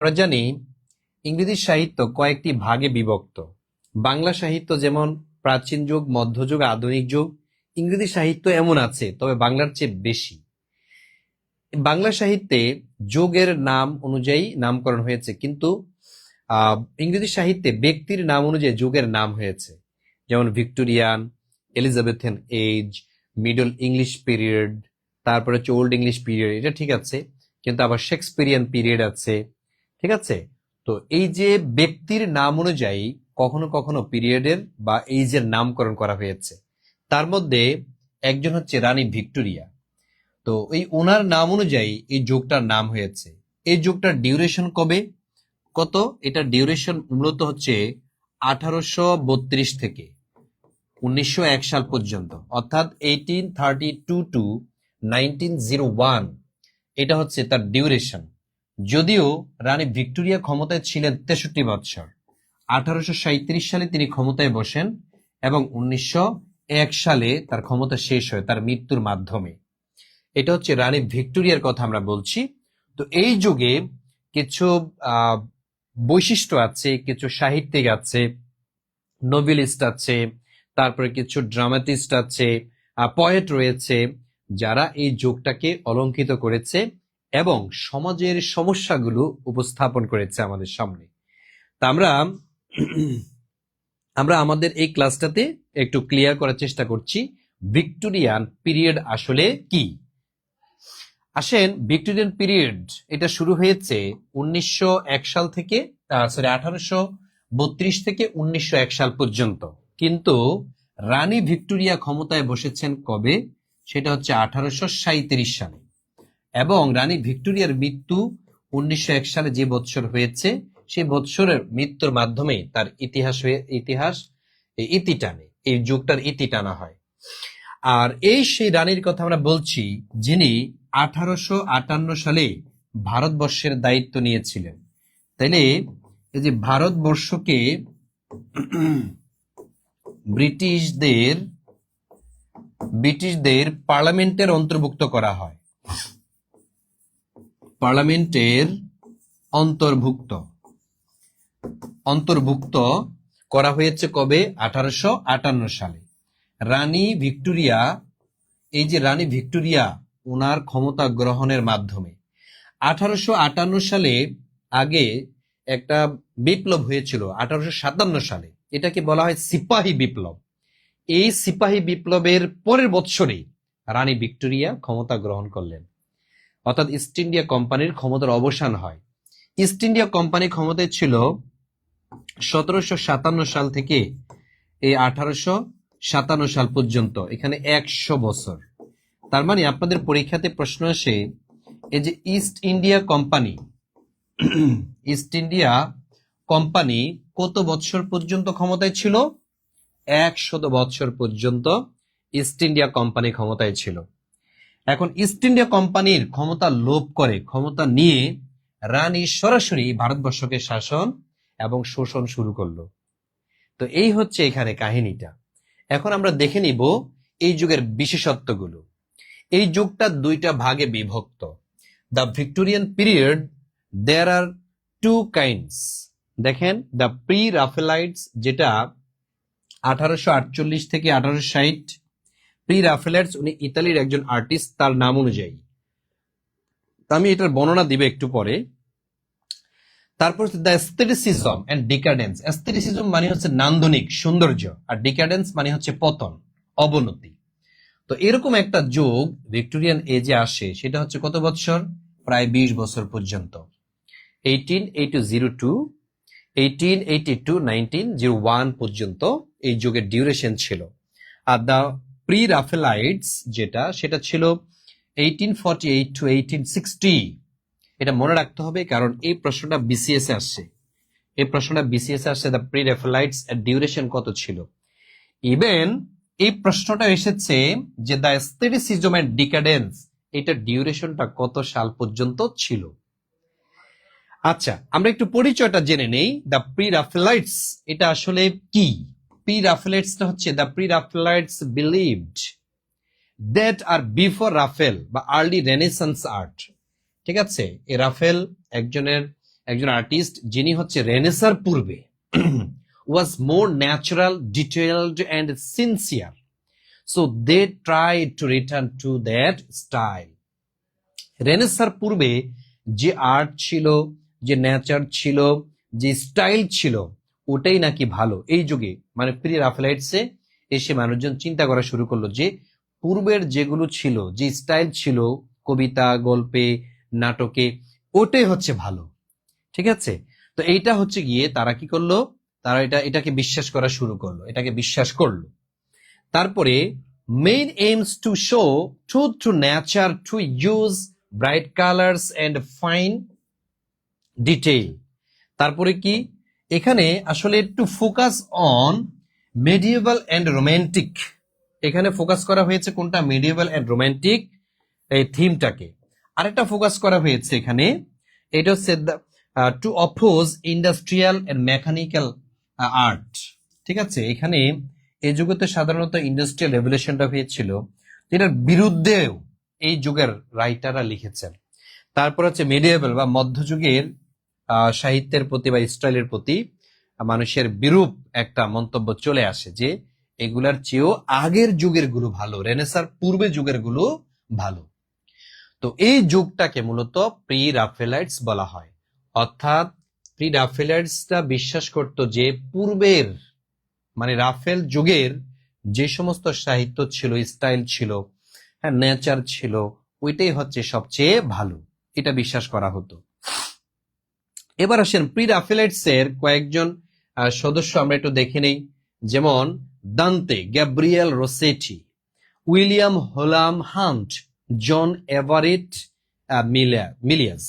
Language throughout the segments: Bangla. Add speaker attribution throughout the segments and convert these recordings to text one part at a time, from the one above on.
Speaker 1: আমরা জানি ইংরেজি সাহিত্য কয়েকটি ভাগে বিভক্ত। বাংলা সাহিত্য যেমন প্রাচীন যুগ, মধ্যযুগ, আধুনিক যুগ, ইংরেজি সাহিত্য এমন আছে, তবে বাংলার চেয়ে বেশি। বাংলা সাহিত্যে যুগের নাম অনুযায়ী নামকরণ হয়েছে, কিন্তু ইংরেজি সাহিত্যে ব্যক্তির নাম অনুযায়ী যুগের নাম হয়েছে। যেমন Victorian, Elizabethan age, Middle English period, তারপরে হচ্ছে ওল্ড ইংলিশ পিরিয়ড, এটা ঠিক আছে, কিন্তু আবার শেক্সপিরিয়ান পিরিয়ড আছে, ঠিক আছে। তো এই যে ব্যক্তির নাম অনুযায়ী কখনো কখনো পিরিয়ডের বা এইজের নামকরণ করা হয়েছে। তার মধ্যে একজন হচ্ছে রানী ভিক্টোরিয়া। তো এই ওনার নাম অনুযায়ী এই যুগটার নাম হয়েছে। এই যুগটার ডিউরেশন কবে, কত? এটা ডিউরেশন মূলত হচ্ছে 1832 থেকে 1901 সাল পর্যন্ত, অর্থাৎ 1832 টু 1901, এটা হচ্ছে তার ডিউরেশন। যদিও রানী ভিক্টোরিয়া ক্ষমতায় ছিলেন 63 বছর। 1837 সালে তিনি ক্ষমতায় বসেন এবং 1901 সালে তার ক্ষমতা শেষ হয় তার মৃত্যুর মাধ্যমে। এটা হচ্ছে রানী ভিক্টোরিয়ার কথা আমরা বলছি। তো এই যুগে কিছু বৈশিষ্ট্য আছে, কিছু সাহিত্যিক আছে, নোবেলিস্ট আছে, তারপরে কিছু ড্রামাটিস্ট আছে, পয়েট রয়েছে, যারা এই যুগটাকে অলঙ্কৃত করেছে এবং সমাজের সমস্যাগুলো উপস্থাপন করেছে আমাদের সামনে। তা আমরা আমাদের এই ক্লাসটাতে একটু ক্লিয়ার করার চেষ্টা করছি ভিক্টোরিয়ান পিরিয়ড আসলে কি। আসেন, ভিক্টোরিয়ান পিরিয়ড এটা শুরু হয়েছে 1901 সাল থেকে, 1832 থেকে 1901 সাল পর্যন্ত। কিন্তু রানী ভিক্টোরিয়া ক্ষমতায় বসেছেন কবে? সেটা হচ্ছে 1837 সালে, এবং রানী ভিক্টোরিয়ার মৃত্যু 1901 সালে যে বৎসর হয়েছে, সেই বৎসরের মৃত্যুর মাধ্যমে তার ইতি টানে, এই যুগটার ইতি টানা হয়। আর এই সেই রানীর কথা আমরা বলছি, যিনি 1858 সালে ভারতবর্ষের দায়িত্ব নিয়েছিলেন। তাইলে এই যে ভারতবর্ষকে ব্রিটিশদের পার্লামেন্টের অন্তর্ভুক্ত করা হয়, পার্লামেন্টের অন্তর্ভুক্ত করা হয়েছে কবে? 1858 সালে। রানী ভিক্টোরিয়া, এই যে রানী ভিক্টোরিয়া, ওনার ক্ষমতা গ্রহণের মাধ্যমে 1858 সালে আগে একটা বিপ্লব হয়েছিল 1857 সালে, এটাকে বলা হয় সিপাহী বিপ্লব। এই সিপাহী বিপ্লবের পরের বছরে রানী ভিক্টোরিয়া ক্ষমতা গ্রহণ করলেন, অর্থাৎ ইস্ট ইন্ডিয়া কোম্পানির ক্ষমতার অবসান হয়। ইস্ট ইন্ডিয়া কোম্পানি ক্ষমতায় ছিল 1757 সাল থেকে এই 1857 সাল পর্যন্ত, এখানে 100 বছর। তার মানে আপনাদের পরীক্ষাতে প্রশ্ন আসে, এই যে ইস্ট ইন্ডিয়া কোম্পানি কত বছর পর্যন্ত ক্ষমতায় ছিল? 100 বছর পর্যন্ত ইস্ট ইন্ডিয়া কোম্পানি ক্ষমতায় ছিল। এখন ইস্ট ইন্ডিয়া কোম্পানির ক্ষমতা লোপ করে, ক্ষমতা নিয়ে রানী সরাসরি ভারতবর্ষকে শাসন এবং শোষণ শুরু করলো। তো এই হচ্ছে এখানে কাহিনীটা। এখন আমরা দেখে নিব এই যুগের বিশেষত্বগুলো। এই যুগটা দুইটা ভাগে বিভক্ত। The Victorian period, there are two kinds. দেখেন, দ্য প্রি রাফেলাইটস, যেটা 1848 থেকে 1860, প্রি রাফেলাইটস উনি ইতালির একজন আর্টিস্ট, তার নাম অনুযায়ী। আমি এটার বর্ণনা দিবে একটু পরে। তারপর দ্য এস্থেটিসিজম এন্ড ডিকাডেন্স। এস্থেটিসিজম মানে হচ্ছে নান্দনিক সৌন্দর্য, আর ডিকাডেন্স মানে হচ্ছে পতন, অবনতি। তো এরকম একটা যুগ ভিক্টোরিয়ান এজে আসে, সেটা হচ্ছে কত বছর? প্রায় 20 বছর পর্যন্ত। 1880 টু 1901 পর্যন্ত এই যুগের ডিউরেশন ছিল। আর দ্য প্রি রাফেলাইটস যেটা, সেটা ছিল 1848 টু 1860। এটা মনে রাখতে হবে, কারণ এই প্রশ্নটা বিসিএস এ আসছে। দ্য প্রি রাফেলাইটস এর ডিউরেশন কত ছিল। ইভেন এই প্রশ্নটা এসেছে যে দ্য এস্থেটিসিজম এন্ড ডিকাডেন্স, এটা ডিউরেশনটা কত সাল পর্যন্ত ছিল। আচ্ছা, আমরা একটু পরিচয়টা জেনে নেই। দ্য প্রি রাফেলাইটস এটা আসলে কি? প্রি রাফেলাইটসটা হচ্ছে, the pre Raphaelites believed that art before Raphael বা আর্লি রেনেসান্স আর্ট। ঠিক আছে, এই রাফেল একজনের একজন আর্টিস্ট যিনি হচ্ছে রেনেসার পূর্বে was more natural, detailed and sincere. So they tried to return to that style. রেনেসার পূর্বে যে আর্ট ছিল, যে নেচার ছিল, যে স্টাইল ছিল, ওটাই নাকি ভালো। এই যুগে মানে প্রি রাফেলাইটসে এসে মানুষজন চিন্তা করা শুরু করলো যে পূর্বের যেগুলো ছিল, যে স্টাইল ছিল কবিতা, গল্পে, নাটকে, ওটাই হচ্ছে ভালো। ঠিক আছে? তো এইটা হচ্ছে গিয়ে তারা কি করলো, তারা এটাকে বিশ্বাস করা শুরু করলো, এটাকে বিশ্বাস করলো। তারপরে main aims to show truth to nature, to use bright colours and fine detail. তারপরে কি এখানে আসলে একটু focus on medieval and romantic, এখানে ফোকাস করা হয়েছে কোনটা, মেডিয়েভাল এন্ড রোমান্টিক এই থিমটাকে। আরেকটা ফোকাস করা হয়েছে এখানে, এটা হচ্ছে to oppose industrial and mechanical art. ঠিক আছে, এখানে এই যুগে তো সাধারণত ইন্ডাস্ট্রিয়াল রেভলিউশনটা হয়েছিল, এটার বিরুদ্ধেও এই যুগের রাইটাররা লিখেছেন। তারপর হচ্ছে মিডিয়েভাল বা মধ্যযুগের সাহিত্যের প্রতি বা স্টাইলের প্রতি মানুষের বিরূপ একটা মন্তব্য চলে আসে যে এগুলার চেয়েও আগের যুগের গুলো ভালো, রেনেসার পূর্বে যুগের গুলো ভালো। তো এই যুগটাকে মূলত প্রি রাফেলাইটস বলা হয়। অর্থাৎ প্রি রাফেলাইটসরা বিশ্বাস করত যে পূর্বের মানে রাফেল যুগের যে সমস্ত সাহিত্য ছিল, স্টাইল ছিল, হ্যাঁ, নেচার ছিল, ওইটাই হচ্ছে সবচেয়ে ভালো, এটা বিশ্বাস করা হতো। এবার আসেন প্রি রাফেলাইটস এর কয়েকজন সদস্য আমরা একটু দেখে নেই। যেমন দান্তে, গ্যাব্রিয়েল রোসেটি, উইলিয়াম হোলাম হান্ট, জন এভারেট মিলিয়াস।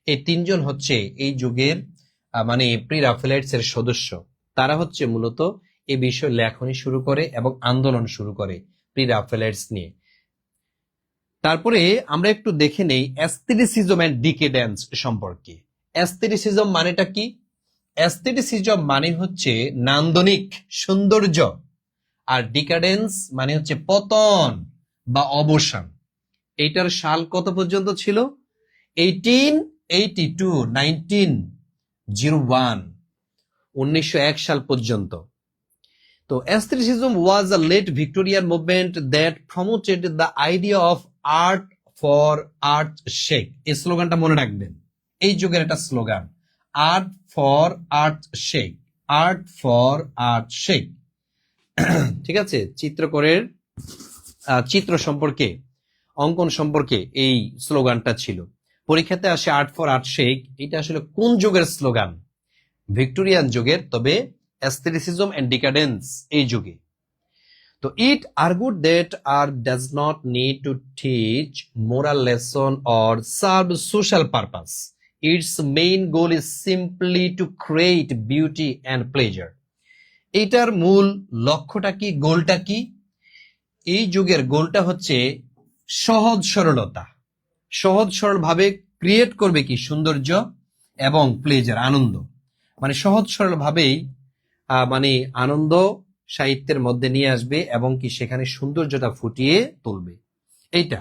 Speaker 1: এই তিনজন হচ্ছে এই যুগের মানে প্রি রাফেলাইটস এর সদস্য। তারা হচ্ছে মূলত এই বিষয়ে লেখনী শুরু করে এবং আন্দোলন শুরু করে প্রি রাফেলাইটস নিয়ে। তারপরে আমরা একটু দেখে নেই অ্যাস্থেটিসিজম এন্ড ডিকেডেন্স সম্পর্কে। অ্যাস্থেটিসিজম মানেটা কি? অ্যাস্থেটিসিজম মানে হচ্ছে নান্দনিক সৌন্দর্য, আর ডিকাডেন্স মানে হচ্ছে পতন বা অবসান। এইটার সাল কত পর্যন্ত ছিল? 1901 সাল পর্যন্ত। তো aestheticism was a late Victorian movement that promoted the idea of art for art's sake. এই স্লোগানটা মনে রাখবেন, এই যুগের একটা slogan, art for art shake, art for art shake. ঠিক আছে, চিত্রকরের চিত্র সম্পর্কে, অঙ্কন সম্পর্কে এই স্লোগানটা ছিল। পরীক্ষাতে আসে আর্ট ফর আর্ট শেক, এটা আসলে কোন যুগের স্লোগান? ভিক্টোরিয়ান যুগের, তবে aestheticism and decadence এই যুগে। তো it argued that art does not need to teach moral lesson or serve social purpose. Its main goal is simply to create beauty and pleasure. এইটার মূল লক্ষ্যটা কি, গোলটা কি? এই যুগের গোলটা হচ্ছে সহজ সরলতা, সহজ সরল ভাবে ক্রিয়েট করবে কি সৌন্দর্য এবং প্লেজার, আনন্দ। মানে সহজ সরল ভাবেই মানে আনন্দ সাহিত্যের মধ্যে নিয়ে আসবে এবং কি সেখানে সৌন্দর্যতা ফুটিয়ে তুলবে, এইটা।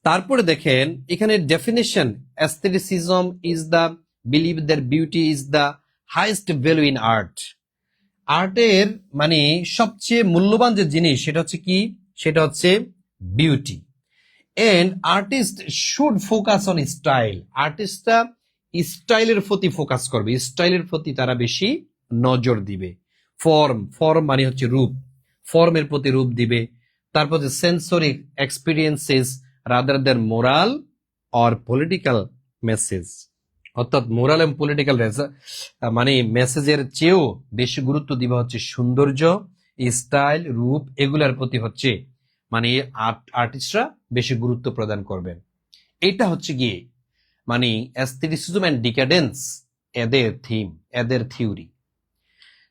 Speaker 1: তারপরে দেখেন এখানে definition, aestheticism is the believe that beauty is the highest value in art. আর্টের মানে সবচেয়ে মূল্যবান যে জিনিস সেটা হচ্ছে কি, সেটা হচ্ছে beauty. And artist should focus on style. আর্টিস্টরা স্টাইলের প্রতি ফোকাস করবে, স্টাইলের প্রতি তারা বেশি নজর দিবে। ফর্ম, ফর্ম মানে হচ্ছে রূপ, ফর্মের প্রতি রূপ দিবে। তারপর sensory experiences rather than moral or political message. অর্থাৎ মোরাল এবং পলিটিক্যাল মানে মেসেজের চেয়েও বেশি গুরুত্ব দিবে হচ্ছে সৌন্দর্য, স্টাইল, রূপ, এগুলার প্রতি হচ্ছে মানে আর্টিস্টরা বেশি গুরুত্ব প্রদান করবেন। এটা হচ্ছে গিয়ে মানে অ্যাস্থেটিসিজম এন্ড ডিক্যাডেন্স এদের থিম, এদের থিওরি।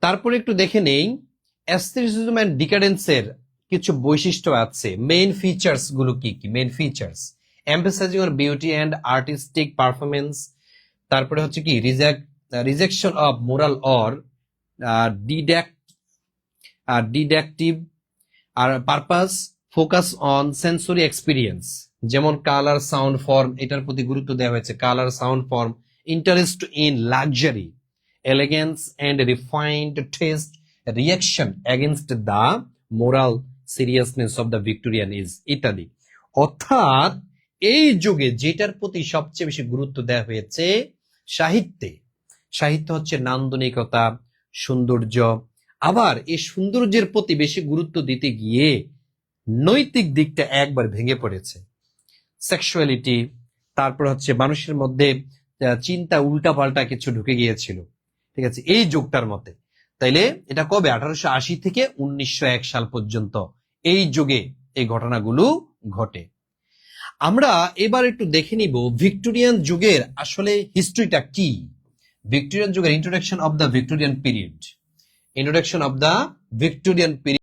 Speaker 1: তারপরে একটু দেখে নেই অ্যাস্থেটিসিজম এন্ড ডিক্যাডেন্সের কিছু বৈশিষ্ট্য আছে। মেইন ফিচার্স গুলো কি কি? Main features emphasising on beauty and artistic performance. তারপরে হচ্ছে কি rejection of moral or deductive আর purpose, focus on sensory experience, যেমন কালার, সাউন্ড, ফর্ম, এটার প্রতি গুরুত্ব দেওয়া হয়েছে। Colour, sound, form, interest in luxury, elegance and refined taste, reaction against the moral seriousness of the Victorian age ইত্যাদি। অর্থাৎ এই যুগে যেটার প্রতি সবচেয়ে বেশি গুরুত্ব দেওয়া হয়েছে সাহিত্যে, সাহিত্য হচ্ছে নান্দনিকতা, সৌন্দর্য। আবার এই সৌন্দর্যের প্রতি বেশি গুরুত্ব দিতে গিয়ে নৈতিক দিকটা একবার ভেঙে পড়েছে। সেক্সুয়ালিটি, তারপর হচ্ছে মানুষের মধ্যে চিন্তা উল্টাপাল্টা কিছু ঢুকে গিয়েছিল, ঠিক আছে, এই যুগটার মতে। তাইলে এটা কবে? 1880 থেকে 1901 সাল পর্যন্ত এই যুগে এই ঘটনাগুলো ঘটে। আমরা এবার একটু দেখে নিব ভিক্টোরিয়ান যুগের আসলে হিস্ট্রিটা কি। ভিক্টোরিয়ান যুগের introduction of the Victorian period, introduction of the Victorian period.